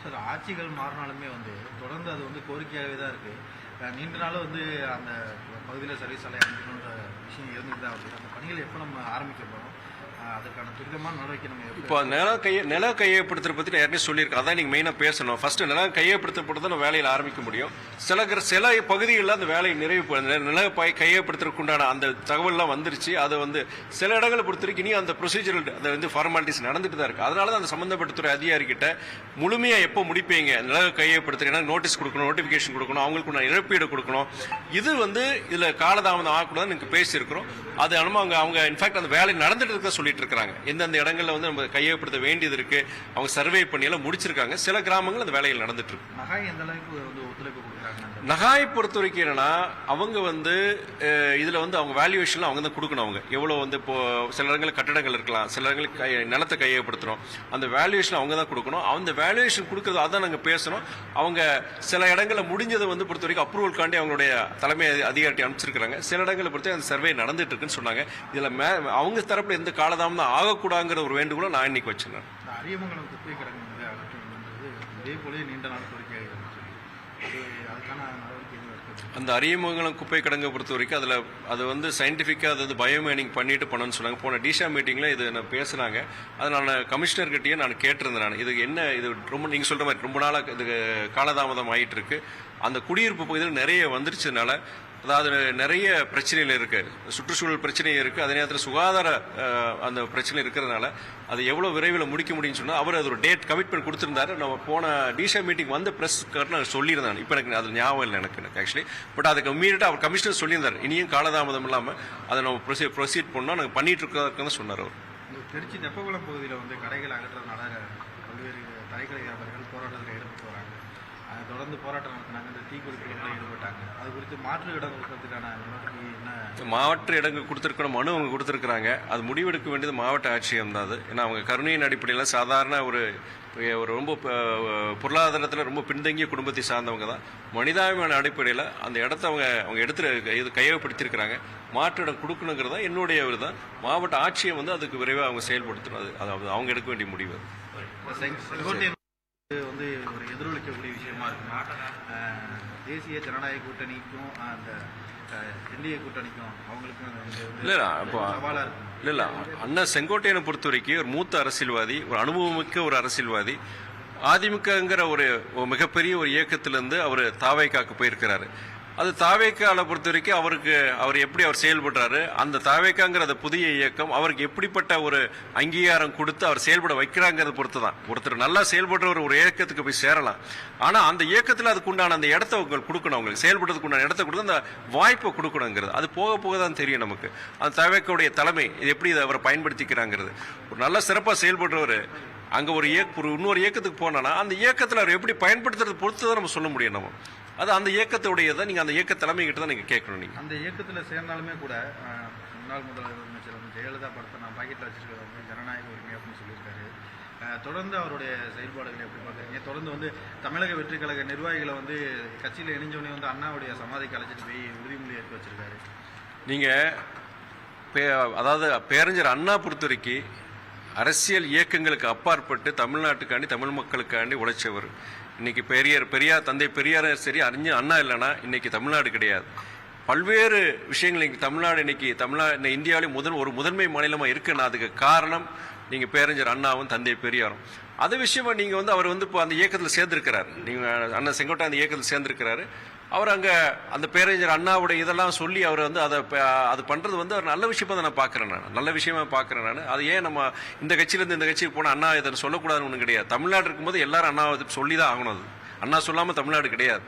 Sir ஆட்சிகள் மாறினாலுமே தொடர்ந்து அது கோரிக்கையாகவே தான் இருக்குது. நீண்ட நாள் அந்த பகுதியில் சர்வீஸ் சாலை அமைக்கணுன்ற விஷயம் இருந்துட்டு தான் வருது. அந்த பணிகளை எப்போ நம்ம ஆரம்பிக்க போகிறோம், அதுக்கான துரிதமான நடவடிக்கை நம்ம இப்போ நில கையப்படுத்துற பற்றி ஏற்கனவே சொல்லியிருக்கேன். அதான் நீங்கள் மெயினாக பேசணும். ஃபர்ஸ்ட் நிலம் கையப்படுத்தப்பட்டு தான் வேலையில் ஆரம்பிக்க முடியும். சில பகுதிகளில் அந்த வேலையை நிறைவு நில கையப்படுத்துறதுக்கு உண்டான அந்த தகவல்லாம் வந்துருச்சு. அது சில இடங்களை பொறுத்த வரைக்கும் இனி அந்த ப்ரொசீஜரல் அந்த ஃபார்மாலிட்டிஸ் நடந்துட்டு தான் இருக்குது. அதனால தான் அந்த சம்மந்தப்பட்ட துறை அதிகாரிகிட்ட முழுமையாக எப்போ முடிப்பீங்க, நில கையப்படுத்துறீங்கன்னா நோட்டீஸ் கொடுக்கணும், நோட்டிஃபிகேஷன் கொடுக்கணும், அவங்களுக்கு இழப்பீடு கொடுக்கணும். இது இதில் காலதாமதம் ஆகக்கூடாதுன்னு எனக்கு பேசியிருக்கிறோம். அது அவங்க இன்ஃபேக்ட் அந்த வேலை நடந்துட்டு இருக்க சொல்லிட்டு இருக்காங்க. எந்தெந்த இடங்கள்ல நம்ம கையப்படுத்த வேண்டியது இருக்கு, அவங்க சர்வே பண்ணி எல்லாம் முடிச்சிருக்காங்க. சில கிராமங்கள் அந்த வேலைகள் நடந்துட்டு இருக்கு. நகாய் பொறுத்த வரைக்கும் என்னன்னா, அவங்க இதுல அவங்க வேல்யூவேஷன்ல அவங்க தான் கொடுக்கணும். அவங்க எவ்வளவு இப்போ சில இடங்களில் கட்டடங்கள் இருக்கலாம், சில இடங்களுக்கு நிலத்தை கையப்படுத்துறோம், அந்த வேல்யூவேஷன் அவங்க தான் கொடுக்கணும். அந்த வேல்யூவேஷன் கொடுக்கறது அதான் நாங்க பேசணும். அவங்க சில இடங்கள்ல முடிஞ்சதை பொறுத்த வரைக்கும் அப்ரூவல் காண்டி அவங்களுடைய தலைமை அதிகாரி அனுப்பிச்சிருக்காங்க. சில இடங்களை பொறுத்த அந்த சர்வே நடந்துட்டு இருக்குன்னு சொன்னாங்க. இதுல அவங்க தரப்புல எந்த காலதாமதம் ஆகக்கூடாதுங்கிற ஒரு வேண்டுகோளை நான் இன்னைக்கு வச்சிருந்தேன். அரியமங்கலம் குப்பை கிடங்கு இதே போல நீண்ட நாள் கோரிக்கையாக அந்த அரியமங்கலம் குப்பை கிடங்கை பொறுத்த வரைக்கும் அது சயின்டிஃபிக்காக அது பயோமைனிங் பண்ணிட்டு பண்ணணும்னு சொன்னாங்க. போன டிஷா மீட்டிங்கில் இது நான் பேசுனாங்க. அது நான் கமிஷனர்கிட்டயே நான் கேட்டிருந்தேன். இது என்ன, இது ரொம்ப நீங்கள் சொல்கிற மாதிரி ரொம்ப நாளாக இது காலதாமதம் ஆகிட்டு இருக்கு. அந்த குடியிருப்பு பகுதியில் நிறைய வந்துருச்சதுனால, அதாவது நிறைய பிரச்சனைகள் இருக்கு, சுற்றுச்சூழல் பிரச்சனை இருக்கு, அதே நேரத்தில் சுகாதார அந்த பிரச்சனை இருக்கிறதுனால அது எவ்வளவு விரைவில் முடிக்க முடியும்னு சொன்னா அவர் அது ஒரு டேட் கமிட்மெண்ட் கொடுத்திருந்தாரு. நம்ம போன டிஷா மீட்டிங் பிரஸ் நான் சொல்லியிருந்தேன். இப்போ எனக்கு அது ஞாபகம் இல்லை எனக்கு ஆக்சுவலி. பட் அதுக்கு இம்மீடியட்டா அவர் கமிஷனர் சொல்லியிருந்தார், இனியும் காலதாமதம் இல்லாமல் அதை நம்ம ப்ரொசீட் பண்ணோம், நாங்கள் பண்ணிட்டு இருக்கிறதுக்கு சொன்னார் அவர். திருச்சி தெப்பகுளம் பகுதியில் கடைகள் அகற்றதுனால பல்வேறு தரைக்கடை வியாபாரிகள் போராட்டத்தில் ஈடுபட்டு வராங்க. தொடர்ந்து போராட்டம் நடத்தினாங்க, இந்த தீக்குறிப்புகளில் ஈடுபட்டாங்க. அது குறித்து மாற்று இடம் கொடுக்கறதுக்கான என்ன மாற்று இடங்கள் கொடுத்துருக்கணும், மனு அவங்க கொடுத்துருக்குறாங்க. அது முடிவெடுக்க வேண்டியது மாவட்ட ஆட்சியம் தான். அது ஏன்னா அவங்க கருணையின் அடிப்படையில் சாதாரண ஒரு ரொம்ப பொருளாதாரத்தில் ரொம்ப பின்தங்கிய குடும்பத்தை சார்ந்தவங்க தான். மனிதாபிமான அடிப்படையில் அந்த இடத்த அவங்க இது கையகப்படுத்தியிருக்கிறாங்க. மாற்று இடம் கொடுக்கணுங்கிறதா என்னுடைய ஒரு தான். மாவட்ட ஆட்சியம் அதுக்கு விரைவாக அவங்க செயல்படுத்தணும். அது அவங்க எடுக்க வேண்டிய முடிவு. ஒரு எதிரொலிக்கக்கூடிய விஷயமா இருக்குன்னா, தேசிய ஜனநாயக கூட்டணிக்கும் அந்த என்டிஏ கூட்டணிக்கும் அவங்களுக்கும் சவாலா இருக்கும். இல்ல அண்ணா செங்கோட்டையனை பொறுத்த வரைக்கும் ஒரு மூத்த அரசியல்வாதி, ஒரு அனுபவமிக்க ஒரு அரசியல்வாதி. அதிமுகங்கிற ஒரு மிகப்பெரிய ஒரு இயக்கத்திலிருந்து அவர் தாவேக்காக்கு போயிருக்கிறாரு. அது தாவேக்காவை பொறுத்த வரைக்கும் அவர் எப்படி செயல்படுறாரு, அந்த தாவேக்காங்கிற புதிய இயக்கம் அவருக்கு எப்படிப்பட்ட ஒரு அங்கீகாரம் கொடுத்து அவர் செயல்பட வைக்கிறாங்கிறத பொறுத்து தான். ஒருத்தர் நல்லா செயல்படுற ஒரு இயக்கத்துக்கு போய் சேரலாம். ஆனா அந்த இயக்கத்தில் அதுக்கு உண்டான அந்த இடத்த கொடுக்கணும், அவங்களுக்கு செயல்படுறதுக்கு உண்டான இடத்த கொடுத்து அந்த வாய்ப்பை கொடுக்கணுங்கிறது அது போக போக தான் தெரியும் நமக்கு. அந்த தாவேக்காவுடைய தலைமை எப்படி அவரை பயன்படுத்திக்கிறாங்கிறது. ஒரு நல்ல சிறப்பாக செயல்படுறவர் அங்க இன்னொரு இயக்கத்துக்கு போனா அந்த இயக்கத்தில் அவர் எப்படி பயன்படுத்துறது பொறுத்து தான் நம்ம சொல்ல முடியும். நம்ம அது அந்த இயக்கத்துடையதான். நீங்க அந்த இயக்க தலைமை கிட்ட தான் நீங்க கேட்கணும். நீங்க அந்த இயக்கத்துல சேர்ந்தாலுமே கூட முன்னாள் முதலமைச்சர் ஜெயலலிதா படத்தை நான் பாக்கெட்ல வச்சிருக்கிறது ஜனநாயக உரிமை அப்படின்னு சொல்லியிருக்காரு. தொடர்ந்து அவருடைய செயல்பாடுகளை எப்படி பார்க்குறீங்க? தொடர்ந்து தமிழக வெற்றி கழக நிர்வாகிகளை கட்சியில் இணைஞ்சோடனே அண்ணாவுடைய சமாதிக்கு அழைச்சிட்டு போய் உறுதிமொழி ஏற்க வச்சிருக்காரு. நீங்க அதாவது பேரறிஞர் அண்ணா பொறுத்த வரைக்கும் அரசியல் இயக்கங்களுக்கு அப்பாற்பட்டு தமிழ்நாட்டுக்காண்டி தமிழ் மக்களுக்காண்டி உழைச்சவர். இன்னைக்கு பெரியார் தந்தை பெரியார் சரி, அறிஞர் அண்ணா இல்லைன்னா இன்னைக்கு தமிழ்நாடு கிடையாது. பல்வேறு விஷயங்கள் இன்னைக்கு தமிழ்நாடு இந்தியாவிலே முதன்மை மாநிலமா இருக்குன்னா அதுக்கு காரணம் நீங்க பேரறிஞர் அண்ணாவும் தந்தை பெரியாரும். அது விஷயமா நீங்க அவர் இப்போ அந்த இயக்கத்தில் சேர்ந்திருக்கிறார். நீங்க அண்ணா செங்கோட்டை அந்த இயக்கத்தில் சேர்ந்திருக்கிறாரு. அவர் அங்க அந்த பேரறிஞர் அண்ணாவுடைய இதெல்லாம் சொல்லி அவர் அது பண்றது அவர் நல்ல விஷயமா நான் பாக்குறேன். நல்ல விஷயமா பாக்குறேன் நான். அது ஏன் நம்ம இந்த கட்சியிலிருந்து இந்த கட்சிக்கு போனா அண்ணா இதை சொல்லக்கூடாதுன்னு ஒன்றும் கிடையாது. தமிழ்நாடு இருக்கும்போது எல்லாரும் அண்ணாவை சொல்லிதான் ஆகணும். அது அண்ணா சொல்லாம தமிழ்நாடு கிடையாது.